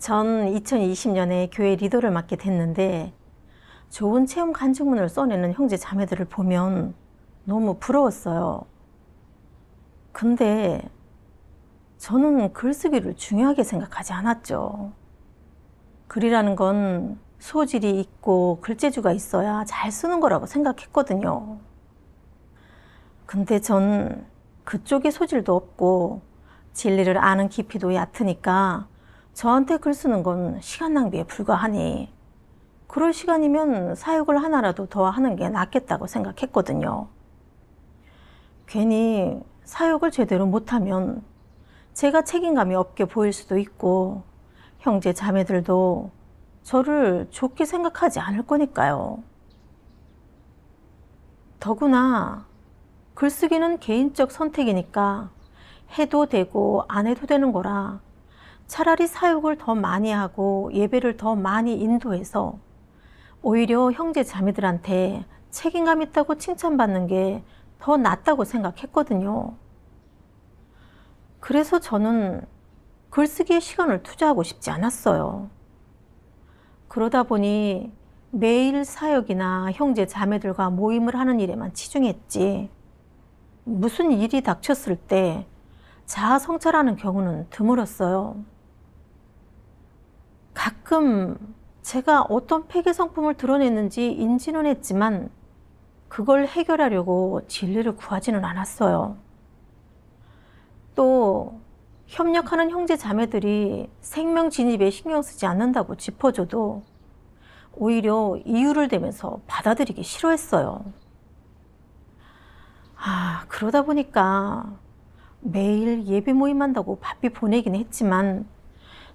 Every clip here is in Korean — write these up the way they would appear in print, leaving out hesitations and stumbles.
전 2020년에 교회 리더를 맡게 됐는데 좋은 체험 간증문을 써내는 형제 자매들을 보면 너무 부러웠어요. 근데 저는 글쓰기를 중요하게 생각하지 않았죠. 글이라는 건 소질이 있고 글재주가 있어야 잘 쓰는 거라고 생각했거든요. 근데 전 그쪽에 소질도 없고 진리를 아는 깊이도 얕으니까 저한테 글 쓰는 건 시간 낭비에 불과하니 그럴 시간이면 사역을 하나라도 더 하는 게 낫겠다고 생각했거든요. 괜히 사역을 제대로 못하면 제가 책임감이 없게 보일 수도 있고 형제 자매들도 저를 좋게 생각하지 않을 거니까요. 더구나 글쓰기는 개인적 선택이니까 해도 되고 안 해도 되는 거라 차라리 사역을 더 많이 하고 예배를 더 많이 인도해서 오히려 형제 자매들한테 책임감 있다고 칭찬받는 게 더 낫다고 생각했거든요. 그래서 저는 글쓰기에 시간을 투자하고 싶지 않았어요. 그러다 보니 매일 사역이나 형제 자매들과 모임을 하는 일에만 치중했지 무슨 일이 닥쳤을 때 자아 성찰하는 경우는 드물었어요. 가끔 제가 어떤 폐기 성품을 드러냈는지 인지는 했지만 그걸 해결하려고 진리를 구하지는 않았어요. 또 협력하는 형제 자매들이 생명 진입에 신경 쓰지 않는다고 짚어줘도 오히려 이유를 대면서 받아들이기 싫어했어요. 그러다 보니까 매일 예배 모임한다고 바삐 보내긴 했지만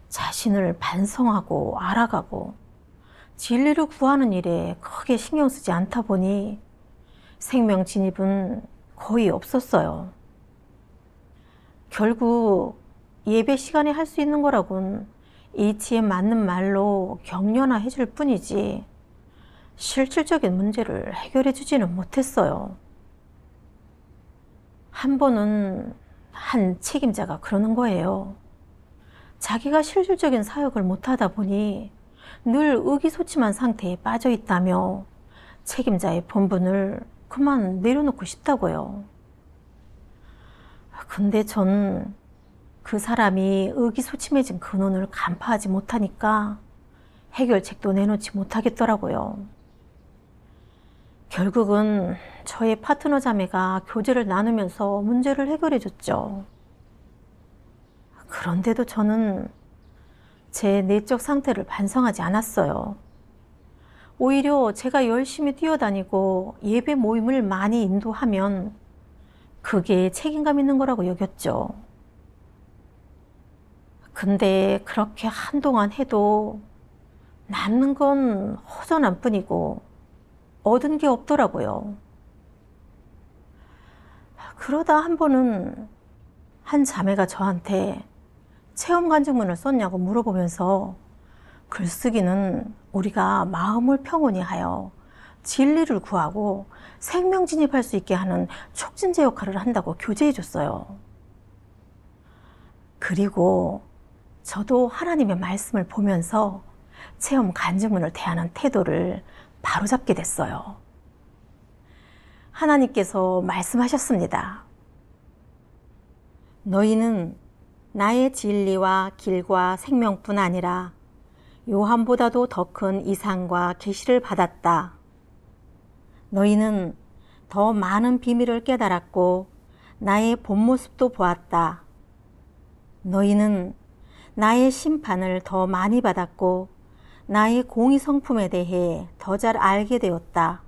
자신을 반성하고 알아가고 진리를 구하는 일에 크게 신경 쓰지 않다 보니 생명 진입은 거의 없었어요. 결국 예배 시간에 할 수 있는 거라곤 이치에 맞는 말로 격려나 해줄 뿐이지 실질적인 문제를 해결해 주지는 못했어요. 한 번은 한 책임자가 그러는 거예요. 자기가 실질적인 사역을 못하다 보니 늘 의기소침한 상태에 빠져 있다며 책임자의 본분을 그만 내려놓고 싶다고요. 근데 전 그 사람이 의기소침해진 근원을 간파하지 못하니까 해결책도 내놓지 못하겠더라고요. 결국은 저의 파트너 자매가 교제를 나누면서 문제를 해결해 줬죠. 그런데도 저는 제 내적 상태를 반성하지 않았어요. 오히려 제가 열심히 뛰어다니고 예배 모임을 많이 인도하면 그게 책임감 있는 거라고 여겼죠. 근데 그렇게 한동안 해도 남는 건 허전한 뿐이고 얻은 게 없더라고요. 그러다 한 번은 한 자매가 저한테 체험 간증문을 썼냐고 물어보면서 글쓰기는 우리가 마음을 평온히 하여 진리를 구하고 생명 진입할 수 있게 하는 촉진제 역할을 한다고 교제해 줬어요. 그리고 저도 하나님의 말씀을 보면서 체험 간증문을 대하는 태도를 바로잡게 됐어요. 하나님께서 말씀하셨습니다. 너희는 나의 진리와 길과 생명뿐 아니라 요한보다도 더 큰 이상과 계시를 받았다. 너희는 더 많은 비밀을 깨달았고 나의 본 모습도 보았다. 너희는 나의 심판을 더 많이 받았고 나의 공의 성품에 대해 더 잘 알게 되었다.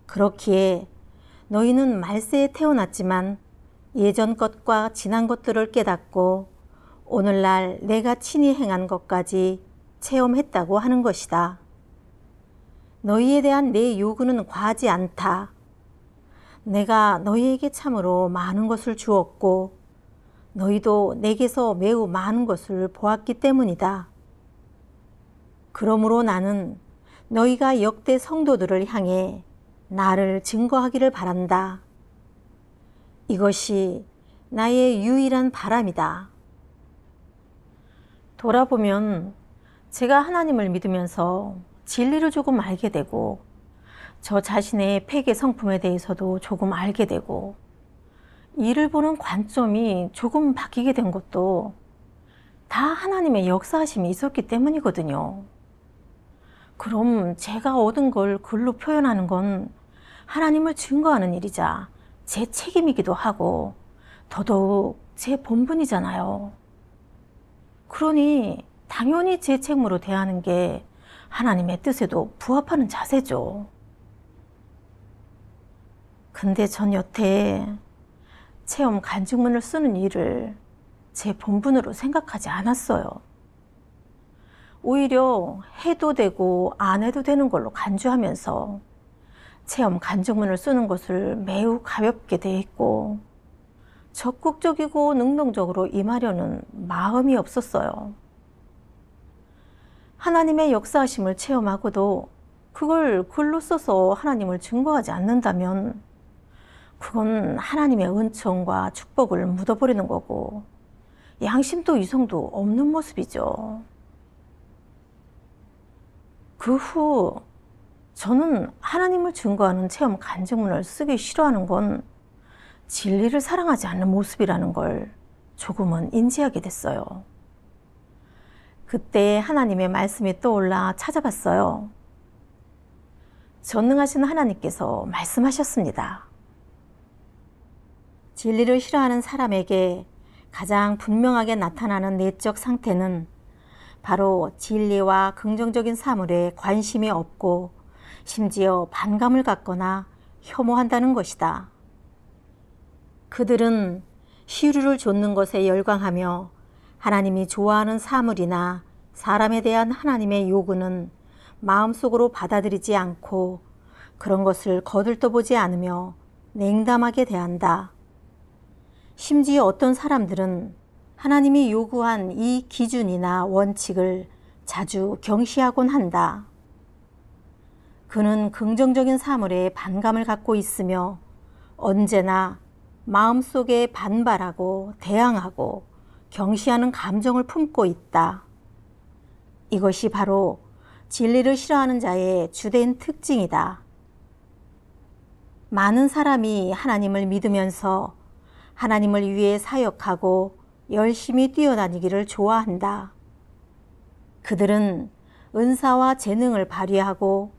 그렇기에 너희는 말세에 태어났지만 예전 것과 지난 것들을 깨닫고 오늘날 내가 친히 행한 것까지 체험했다고 하는 것이다. 너희에 대한 내 요구는 과하지 않다. 내가 너희에게 참으로 많은 것을 주었고 너희도 내게서 매우 많은 것을 보았기 때문이다. 그러므로 나는 너희가 역대 성도들을 향해 나를 증거하기를 바란다. 이것이 나의 유일한 바람이다. 돌아보면 제가 하나님을 믿으면서 진리를 조금 알게 되고 저 자신의 폐계 성품에 대해서도 조금 알게 되고 이를 보는 관점이 조금 바뀌게 된 것도 다 하나님의 역사하심이 있었기 때문이거든요. 그럼 제가 얻은 걸 글로 표현하는 건 하나님을 증거하는 일이자 제 책임이기도 하고 더더욱 제 본분이잖아요. 그러니 당연히 제 책무로 대하는 게 하나님의 뜻에도 부합하는 자세죠. 근데 전 여태 체험 간증문을 쓰는 일을 제 본분으로 생각하지 않았어요. 오히려 해도 되고 안 해도 되는 걸로 간주하면서 체험 간증문을 쓰는 것을 매우 가볍게 대했고 적극적이고 능동적으로 임하려는 마음이 없었어요. 하나님의 역사하심을 체험하고도 그걸 글로 써서 하나님을 증거하지 않는다면 그건 하나님의 은총과 축복을 묻어버리는 거고 양심도 이성도 없는 모습이죠. 그 후 저는 하나님을 증거하는 체험 간증문을 쓰기 싫어하는 건 진리를 사랑하지 않는 모습이라는 걸 조금은 인지하게 됐어요. 그때 하나님의 말씀이 떠올라 찾아봤어요. 전능하신 하나님께서 말씀하셨습니다. 진리를 싫어하는 사람에게 가장 분명하게 나타나는 내적 상태는 바로 진리와 긍정적인 사물에 관심이 없고 심지어 반감을 갖거나 혐오한다는 것이다. 그들은 시류를 좇는 것에 열광하며 하나님이 좋아하는 사물이나 사람에 대한 하나님의 요구는 마음속으로 받아들이지 않고 그런 것을 거들떠보지 않으며 냉담하게 대한다. 심지어 어떤 사람들은 하나님이 요구한 이 기준이나 원칙을 자주 경시하곤 한다. 그는 긍정적인 사물에 반감을 갖고 있으며 언제나 마음속에 반발하고 대항하고 경시하는 감정을 품고 있다. 이것이 바로 진리를 싫어하는 자의 주된 특징이다. 많은 사람이 하나님을 믿으면서 하나님을 위해 사역하고 열심히 뛰어다니기를 좋아한다. 그들은 은사와 재능을 발휘하고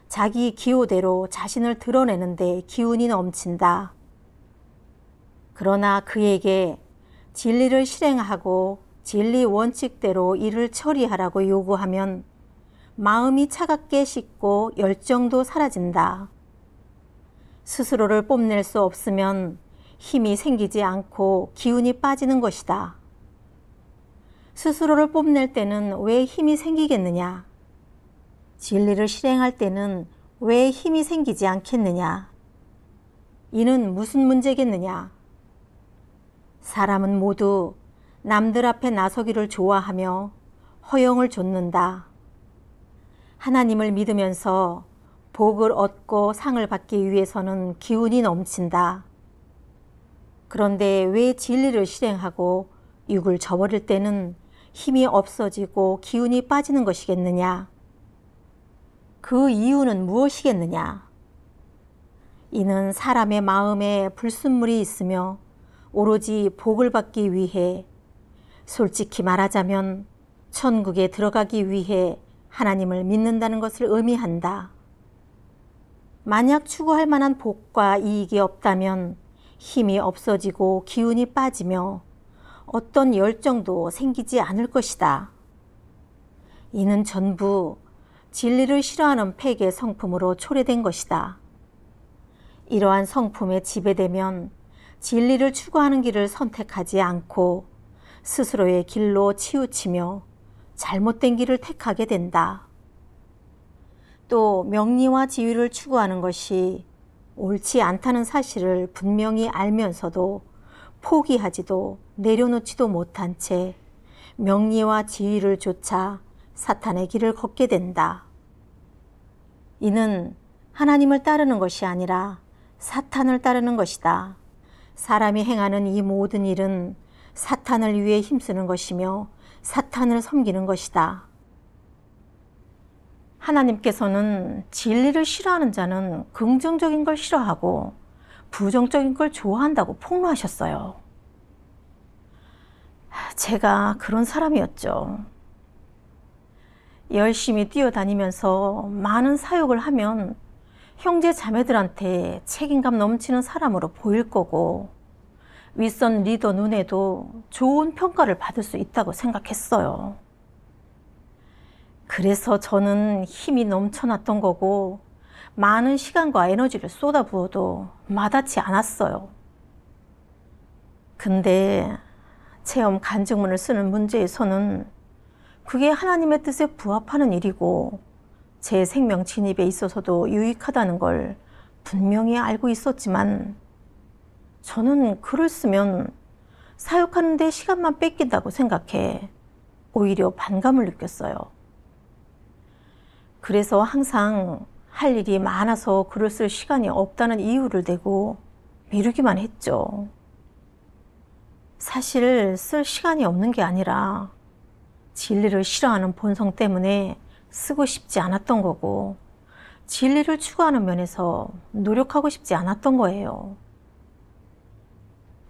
자기 기호대로 자신을 드러내는 데 기운이 넘친다. 그러나 그에게 진리를 실행하고 진리 원칙대로 일을 처리하라고 요구하면 마음이 차갑게 식고 열정도 사라진다. 스스로를 뽐낼 수 없으면 힘이 생기지 않고 기운이 빠지는 것이다. 스스로를 뽐낼 때는 왜 힘이 생기겠느냐? 진리를 실행할 때는 왜 힘이 생기지 않겠느냐? 이는 무슨 문제겠느냐? 사람은 모두 남들 앞에 나서기를 좋아하며 허영을 좇는다. 하나님을 믿으면서 복을 얻고 상을 받기 위해서는 기운이 넘친다. 그런데 왜 진리를 실행하고 육을 저버릴 때는 힘이 없어지고 기운이 빠지는 것이겠느냐? 그 이유는 무엇이겠느냐? 이는 사람의 마음에 불순물이 있으며 오로지 복을 받기 위해, 솔직히 말하자면 천국에 들어가기 위해 하나님을 믿는다는 것을 의미한다. 만약 추구할 만한 복과 이익이 없다면 힘이 없어지고 기운이 빠지며 어떤 열정도 생기지 않을 것이다. 이는 전부 진리를 싫어하는 폐괴 성품으로 초래된 것이다. 이러한 성품에 지배되면 진리를 추구하는 길을 선택하지 않고 스스로의 길로 치우치며 잘못된 길을 택하게 된다. 또 명리와 지위를 추구하는 것이 옳지 않다는 사실을 분명히 알면서도 포기하지도 내려놓지도 못한 채 명리와 지위를 좇아 사탄의 길을 걷게 된다. 이는 하나님을 따르는 것이 아니라 사탄을 따르는 것이다. 사람이 행하는 이 모든 일은 사탄을 위해 힘쓰는 것이며 사탄을 섬기는 것이다. 하나님께서는 진리를 싫어하는 자는 긍정적인 걸 싫어하고 부정적인 걸 좋아한다고 폭로하셨어요. 제가 그런 사람이었죠. 열심히 뛰어다니면서 많은 사역을 하면 형제 자매들한테 책임감 넘치는 사람으로 보일 거고 윗선 리더 눈에도 좋은 평가를 받을 수 있다고 생각했어요. 그래서 저는 힘이 넘쳐났던 거고 많은 시간과 에너지를 쏟아부어도 마다치 않았어요. 근데 체험 간증문을 쓰는 문제에서는 그게 하나님의 뜻에 부합하는 일이고 제 생명 진입에 있어서도 유익하다는 걸 분명히 알고 있었지만 저는 글을 쓰면 사역하는 데 시간만 뺏긴다고 생각해 오히려 반감을 느꼈어요. 그래서 항상 할 일이 많아서 글을 쓸 시간이 없다는 이유를 대고 미루기만 했죠. 사실 쓸 시간이 없는 게 아니라 진리를 싫어하는 본성 때문에 쓰고 싶지 않았던 거고 진리를 추구하는 면에서 노력하고 싶지 않았던 거예요.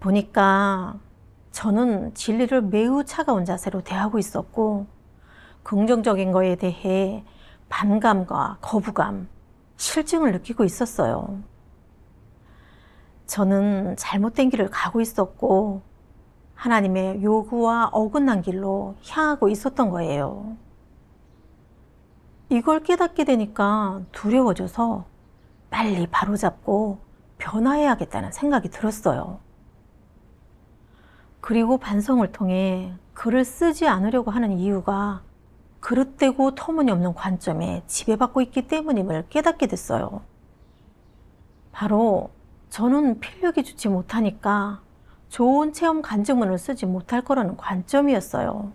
보니까 저는 진리를 매우 차가운 자세로 대하고 있었고 긍정적인 거에 대해 반감과 거부감, 실증을 느끼고 있었어요. 저는 잘못된 길을 가고 있었고 하나님의 요구와 어긋난 길로 향하고 있었던 거예요. 이걸 깨닫게 되니까 두려워져서 빨리 바로잡고 변화해야겠다는 생각이 들었어요. 그리고 반성을 통해 글을 쓰지 않으려고 하는 이유가 그릇되고 터무니없는 관점에 지배받고 있기 때문임을 깨닫게 됐어요. 바로 저는 필력이 좋지 못하니까 좋은 체험 간증문을 쓰지 못할 거라는 관점이었어요.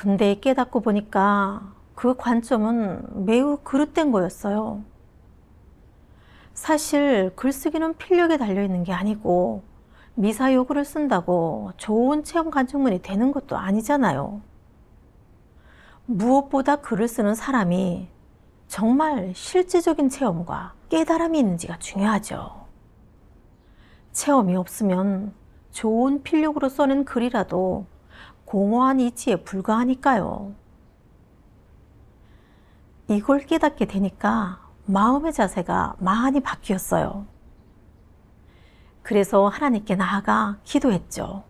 근데 깨닫고 보니까 그 관점은 매우 그릇된 거였어요. 사실 글쓰기는 필력에 달려있는 게 아니고 미사여구를 쓴다고 좋은 체험 간증문이 되는 것도 아니잖아요. 무엇보다 글을 쓰는 사람이 정말 실제적인 체험과 깨달음이 있는지가 중요하죠. 체험이 없으면 좋은 필력으로 써낸 글이라도 공허한 이치에 불과하니까요. 이걸 깨닫게 되니까 마음의 자세가 많이 바뀌었어요. 그래서 하나님께 나아가 기도했죠.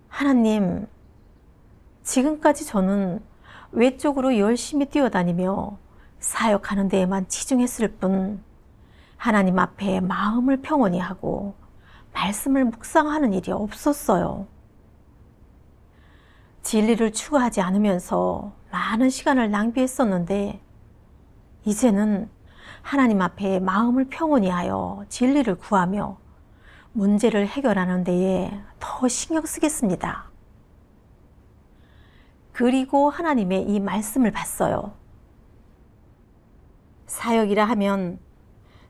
하나님, 지금까지 저는 외적으로 열심히 뛰어다니며 사역하는 데에만 치중했을 뿐 하나님 앞에 마음을 평온히 하고 말씀을 묵상하는 일이 없었어요. 진리를 추구하지 않으면서 많은 시간을 낭비했었는데 이제는 하나님 앞에 마음을 평온히 하여 진리를 구하며 문제를 해결하는 데에 더 신경 쓰겠습니다. 그리고 하나님의 이 말씀을 봤어요. 사역이라 하면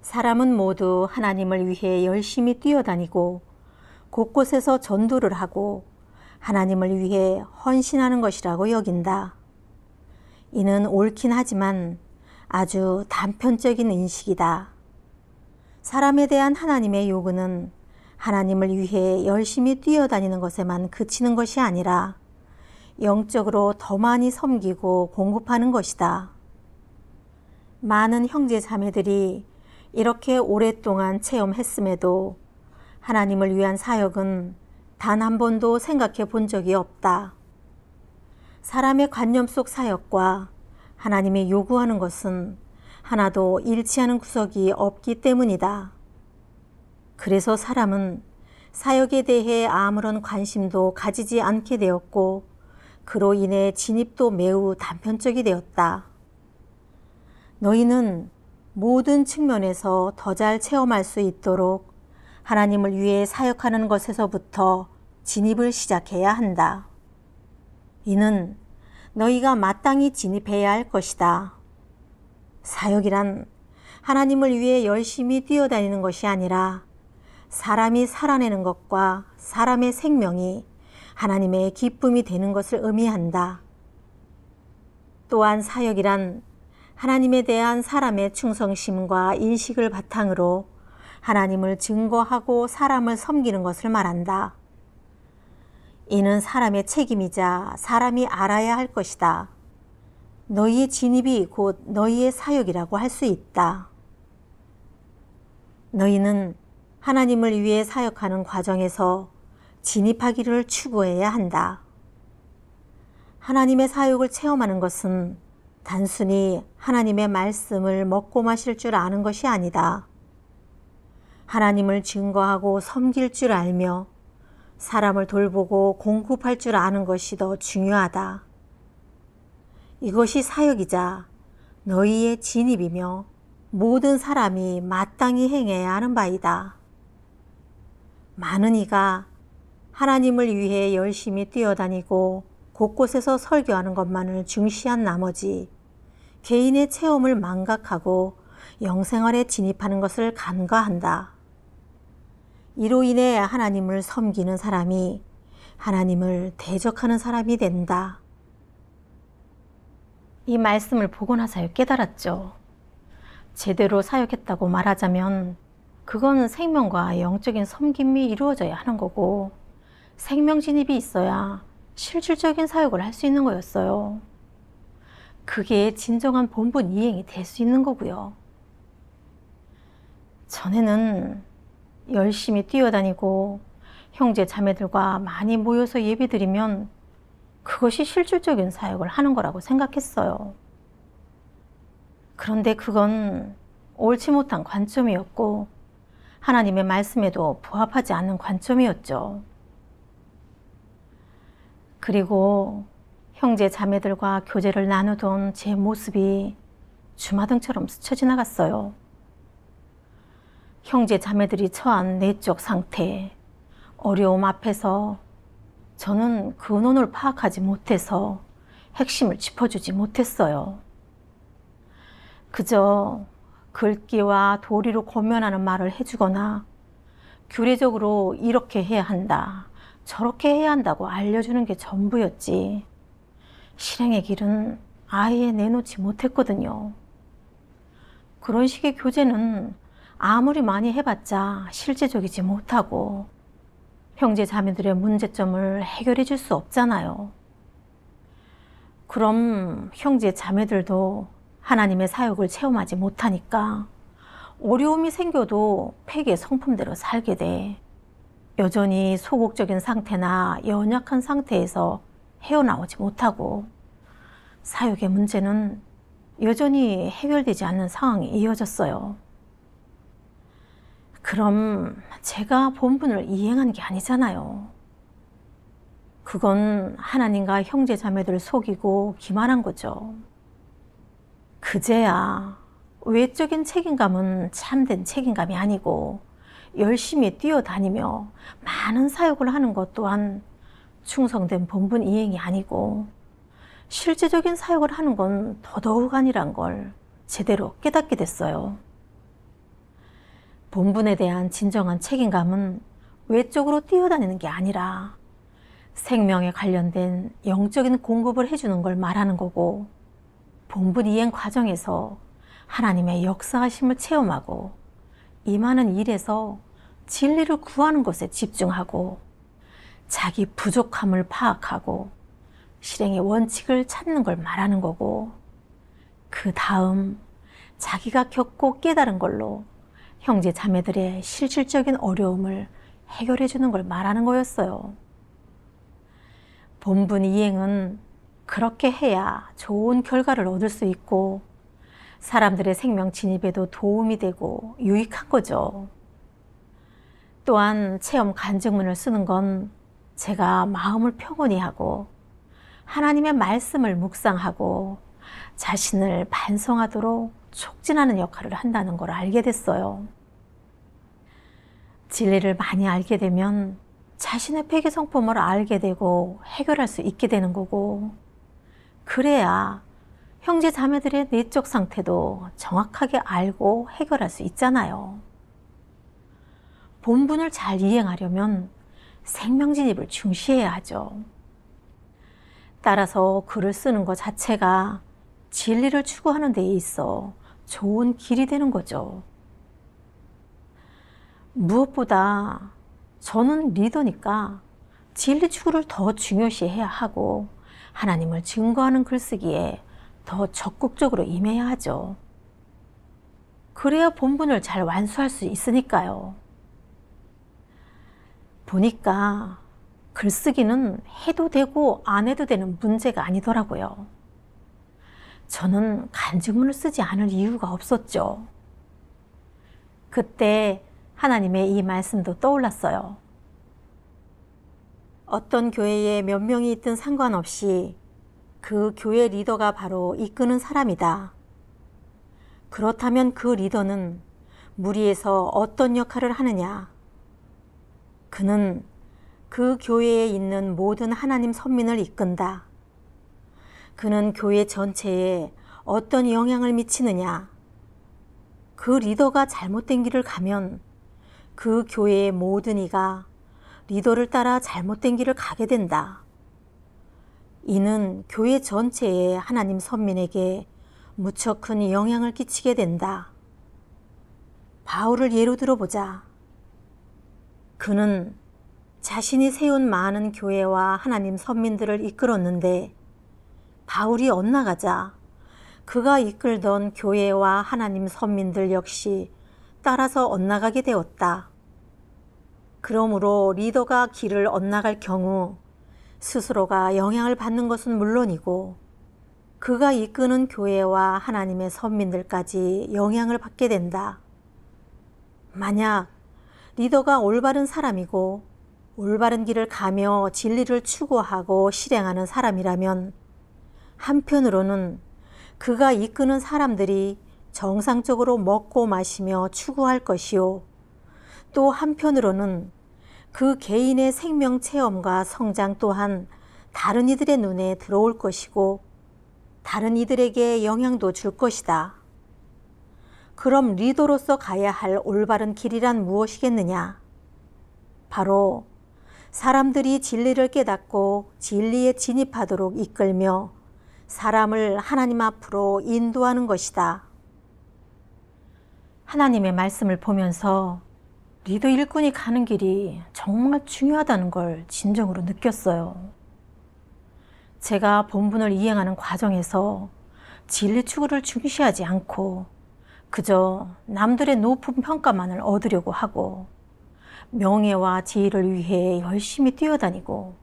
사람은 모두 하나님을 위해 열심히 뛰어다니고 곳곳에서 전도를 하고 하나님을 위해 헌신하는 것이라고 여긴다. 이는 옳긴 하지만 아주 단편적인 인식이다. 사람에 대한 하나님의 요구는 하나님을 위해 열심히 뛰어다니는 것에만 그치는 것이 아니라 영적으로 더 많이 섬기고 공급하는 것이다. 많은 형제 자매들이 이렇게 오랫동안 체험했음에도 하나님을 위한 사역은 단 한 번도 생각해 본 적이 없다. 사람의 관념 속 사역과 하나님이 요구하는 것은 하나도 일치하는 구석이 없기 때문이다. 그래서 사람은 사역에 대해 아무런 관심도 가지지 않게 되었고 그로 인해 진입도 매우 단편적이 되었다. 너희는 모든 측면에서 더 잘 체험할 수 있도록 하나님을 위해 사역하는 것에서부터 진입을 시작해야 한다. 이는 너희가 마땅히 진입해야 할 것이다. 사역이란 하나님을 위해 열심히 뛰어다니는 것이 아니라 사람이 살아내는 것과 사람의 생명이 하나님의 기쁨이 되는 것을 의미한다. 또한 사역이란 하나님에 대한 사람의 충성심과 인식을 바탕으로 하나님을 증거하고 사람을 섬기는 것을 말한다. 이는 사람의 책임이자 사람이 알아야 할 것이다. 너희의 진입이 곧 너희의 사역이라고 할 수 있다. 너희는 하나님을 위해 사역하는 과정에서 진입하기를 추구해야 한다. 하나님의 사역을 체험하는 것은 단순히 하나님의 말씀을 먹고 마실 줄 아는 것이 아니다. 하나님을 증거하고 섬길 줄 알며 사람을 돌보고 공급할 줄 아는 것이 더 중요하다. 이것이 사역이자 너희의 진입이며 모든 사람이 마땅히 행해야 하는 바이다. 많은 이가 하나님을 위해 열심히 뛰어다니고 곳곳에서 설교하는 것만을 중시한 나머지 개인의 체험을 망각하고 영생활에 진입하는 것을 간과한다. 이로 인해 하나님을 섬기는 사람이 하나님을 대적하는 사람이 된다. 이 말씀을 보고 나서 깨달았죠. 제대로 사역했다고 말하자면 그건 생명과 영적인 섬김이 이루어져야 하는 거고 생명 진입이 있어야 실질적인 사역을 할 수 있는 거였어요. 그게 진정한 본분 이행이 될 수 있는 거고요. 전에는 열심히 뛰어다니고 형제 자매들과 많이 모여서 예배드리면 그것이 실질적인 사역을 하는 거라고 생각했어요. 그런데 그건 옳지 못한 관점이었고 하나님의 말씀에도 부합하지 않는 관점이었죠. 그리고 형제 자매들과 교제를 나누던 제 모습이 주마등처럼 스쳐 지나갔어요. 형제 자매들이 처한 내적 상태, 어려움 앞에서 저는 근원을 파악하지 못해서 핵심을 짚어주지 못했어요. 그저 글귀와 도리로 권면하는 말을 해주거나 규례적으로 이렇게 해야 한다, 저렇게 해야 한다고 알려주는 게 전부였지 실행의 길은 아예 내놓지 못했거든요. 그런 식의 교제는 아무리 많이 해봤자 실제적이지 못하고 형제 자매들의 문제점을 해결해 줄 수 없잖아요. 그럼 형제 자매들도 하나님의 사역을 체험하지 못하니까 어려움이 생겨도 폐기의 성품대로 살게 돼. 여전히 소극적인 상태나 연약한 상태에서 헤어나오지 못하고 사역의 문제는 여전히 해결되지 않는 상황이 이어졌어요. 그럼 제가 본분을 이행한 게 아니잖아요. 그건 하나님과 형제 자매들을 속이고 기만한 거죠. 그제야 외적인 책임감은 참된 책임감이 아니고 열심히 뛰어다니며 많은 사역을 하는 것 또한 충성된 본분 이행이 아니고 실제적인 사역을 하는 건 더더욱 아니란 걸 제대로 깨닫게 됐어요. 본분에 대한 진정한 책임감은 외적으로 뛰어다니는 게 아니라 생명에 관련된 영적인 공급을 해주는 걸 말하는 거고 본분 이행 과정에서 하나님의 역사하심을 체험하고 임하는 일에서 진리를 구하는 것에 집중하고 자기 부족함을 파악하고 실행의 원칙을 찾는 걸 말하는 거고 그 다음 자기가 겪고 깨달은 걸로 형제 자매들의 실질적인 어려움을 해결해 주는 걸 말하는 거였어요. 본분 이행은 그렇게 해야 좋은 결과를 얻을 수 있고 사람들의 생명 진입에도 도움이 되고 유익한 거죠. 또한 체험 간증문을 쓰는 건 제가 마음을 평온히 하고 하나님의 말씀을 묵상하고 자신을 반성하도록 촉진하는 역할을 한다는 걸 알게 됐어요. 진리를 많이 알게 되면 자신의 폐기 성품을 알게 되고 해결할 수 있게 되는 거고 그래야 형제 자매들의 내적 상태도 정확하게 알고 해결할 수 있잖아요. 본분을 잘 이행하려면 생명 진입을 중시해야 하죠. 따라서 글을 쓰는 것 자체가 진리를 추구하는 데 있어 좋은 길이 되는 거죠. 무엇보다 저는 리더니까 진리 추구를 더 중요시해야 하고 하나님을 증거하는 글쓰기에 더 적극적으로 임해야 하죠. 그래야 본분을 잘 완수할 수 있으니까요. 보니까 글쓰기는 해도 되고 안 해도 되는 문제가 아니더라고요. 저는 간증문을 쓰지 않을 이유가 없었죠. 그때 하나님의 이 말씀도 떠올랐어요. 어떤 교회에 몇 명이 있든 상관없이 그 교회 리더가 바로 이끄는 사람이다. 그렇다면 그 리더는 무리에서 어떤 역할을 하느냐? 그는 그 교회에 있는 모든 하나님 선민을 이끈다. 그는 교회 전체에 어떤 영향을 미치느냐? 그 리더가 잘못된 길을 가면 그 교회의 모든 이가 리더를 따라 잘못된 길을 가게 된다. 이는 교회 전체의 하나님 선민에게 무척 큰 영향을 끼치게 된다. 바울을 예로 들어보자. 그는 자신이 세운 많은 교회와 하나님 선민들을 이끌었는데 바울이 엇나가자 그가 이끌던 교회와 하나님 선민들 역시 따라서 엇나가게 되었다. 그러므로 리더가 길을 엇나갈 경우 스스로가 영향을 받는 것은 물론이고 그가 이끄는 교회와 하나님의 선민들까지 영향을 받게 된다. 만약 리더가 올바른 사람이고 올바른 길을 가며 진리를 추구하고 실행하는 사람이라면 한편으로는 그가 이끄는 사람들이 정상적으로 먹고 마시며 추구할 것이요. 또 한편으로는 그 개인의 생명 체험과 성장 또한 다른 이들의 눈에 들어올 것이고 다른 이들에게 영향도 줄 것이다. 그럼 리더로서 가야 할 올바른 길이란 무엇이겠느냐? 바로 사람들이 진리를 깨닫고 진리에 진입하도록 이끌며 사람을 하나님 앞으로 인도하는 것이다. 하나님의 말씀을 보면서 리더 일꾼이 가는 길이 정말 중요하다는 걸 진정으로 느꼈어요. 제가 본분을 이행하는 과정에서 진리 추구를 중시하지 않고 그저 남들의 높은 평가만을 얻으려고 하고 명예와 지위를 위해 열심히 뛰어다니고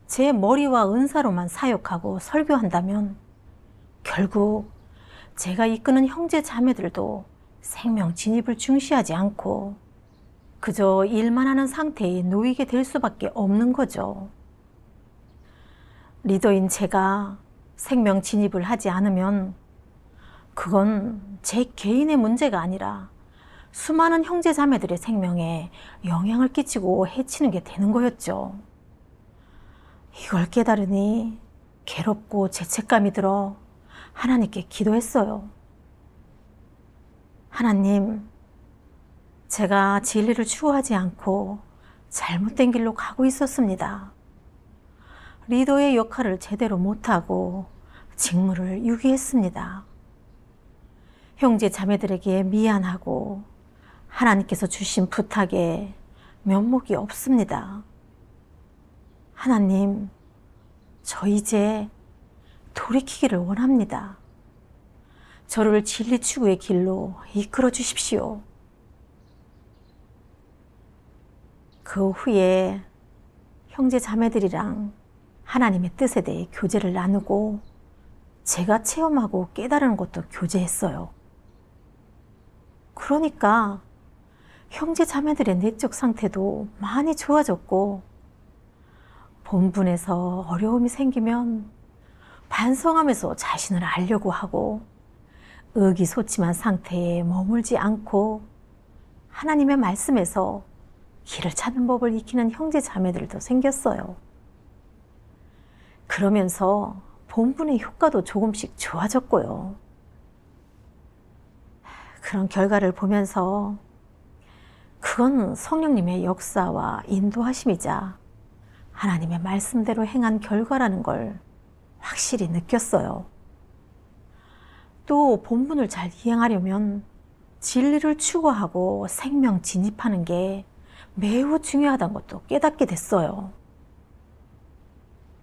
제 머리와 은사로만 사역하고 설교한다면 결국 제가 이끄는 형제 자매들도 생명 진입을 중시하지 않고 그저 일만 하는 상태에 놓이게 될 수밖에 없는 거죠. 리더인 제가 생명 진입을 하지 않으면 그건 제 개인의 문제가 아니라 수많은 형제 자매들의 생명에 영향을 끼치고 해치는 게 되는 거였죠. 이걸 깨달으니 괴롭고 죄책감이 들어 하나님께 기도했어요. 하나님, 제가 진리를 추구하지 않고 잘못된 길로 가고 있었습니다. 리더의 역할을 제대로 못하고 직무를 유기했습니다. 형제 자매들에게 미안하고 하나님께서 주신 부탁에 면목이 없습니다. 하나님, 저 이제 돌이키기를 원합니다. 저를 진리 추구의 길로 이끌어 주십시오. 그 후에 형제 자매들이랑 하나님의 뜻에 대해 교제를 나누고 제가 체험하고 깨달은 것도 교제했어요. 그러니까 형제 자매들의 내적 상태도 많이 좋아졌고 본분에서 어려움이 생기면 반성하면서 자신을 알려고 하고 의기소침한 상태에 머물지 않고 하나님의 말씀에서 길을 찾는 법을 익히는 형제 자매들도 생겼어요. 그러면서 본분의 효과도 조금씩 좋아졌고요. 그런 결과를 보면서 그건 성령님의 역사와 인도하심이자 하나님의 말씀대로 행한 결과라는 걸 확실히 느꼈어요. 또 본분을 잘 이행하려면 진리를 추구하고 생명 진입하는 게 매우 중요하다는 것도 깨닫게 됐어요.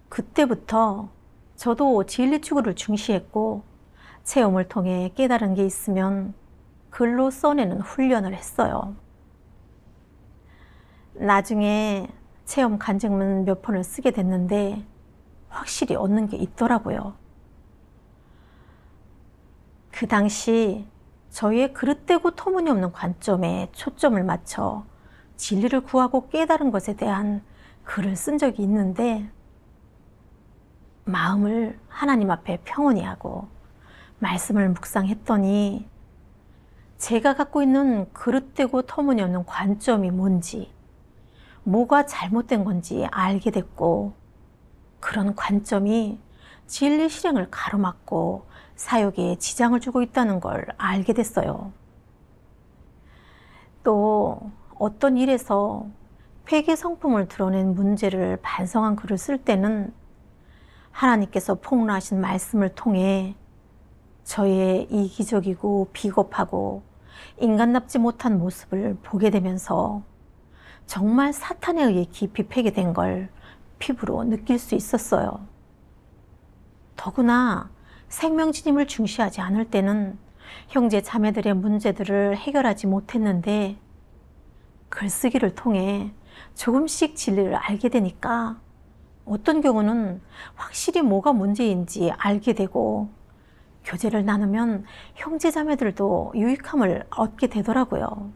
그때부터 저도 진리 추구를 중시했고 체험을 통해 깨달은 게 있으면 글로 써내는 훈련을 했어요. 나중에 체험 간증문 몇 편을 쓰게 됐는데 확실히 얻는 게 있더라고요. 그 당시 저희의 그릇되고 터무니없는 관점에 초점을 맞춰 진리를 구하고 깨달은 것에 대한 글을 쓴 적이 있는데 마음을 하나님 앞에 평온히 하고 말씀을 묵상했더니 제가 갖고 있는 그릇되고 터무니없는 관점이 뭔지, 뭐가 잘못된 건지 알게 됐고 그런 관점이 진리 실행을 가로막고 사역에 지장을 주고 있다는 걸 알게 됐어요. 또 어떤 일에서 회개 성품을 드러낸 문제를 반성한 글을 쓸 때는 하나님께서 폭로하신 말씀을 통해 저의 이기적이고 비겁하고 인간답지 못한 모습을 보게 되면서 정말 사탄에 의해 깊이 패게된 걸 피부로 느낄 수 있었어요. 더구나 생명진임을 중시하지 않을 때는 형제 자매들의 문제들을 해결하지 못했는데 글쓰기를 통해 조금씩 진리를 알게 되니까 어떤 경우는 확실히 뭐가 문제인지 알게 되고 교제를 나누면 형제 자매들도 유익함을 얻게 되더라고요.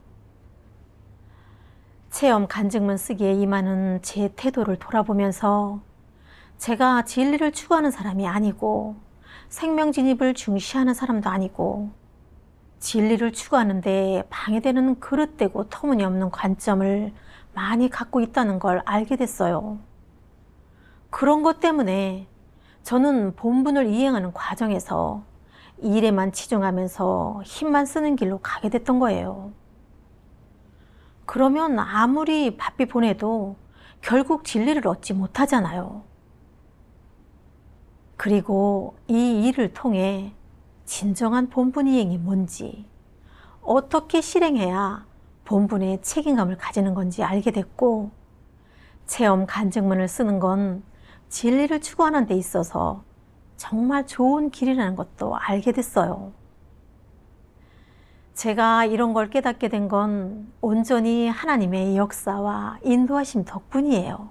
체험 간증문 쓰기에 임하는 제 태도를 돌아보면서 제가 진리를 추구하는 사람이 아니고 생명 진입을 중시하는 사람도 아니고 진리를 추구하는데 방해되는 그릇되고 터무니없는 관점을 많이 갖고 있다는 걸 알게 됐어요. 그런 것 때문에 저는 본분을 이행하는 과정에서 일에만 치중하면서 힘만 쓰는 길로 가게 됐던 거예요. 그러면 아무리 바삐 보내도 결국 진리를 얻지 못하잖아요. 그리고 이 일을 통해 진정한 본분 이행이 뭔지, 어떻게 실행해야 본분의 책임감을 가지는 건지 알게 됐고, 체험 간증문을 쓰는 건 진리를 추구하는 데 있어서 정말 좋은 길이라는 것도 알게 됐어요. 제가 이런 걸 깨닫게 된 건 온전히 하나님의 역사와 인도하심 덕분이에요.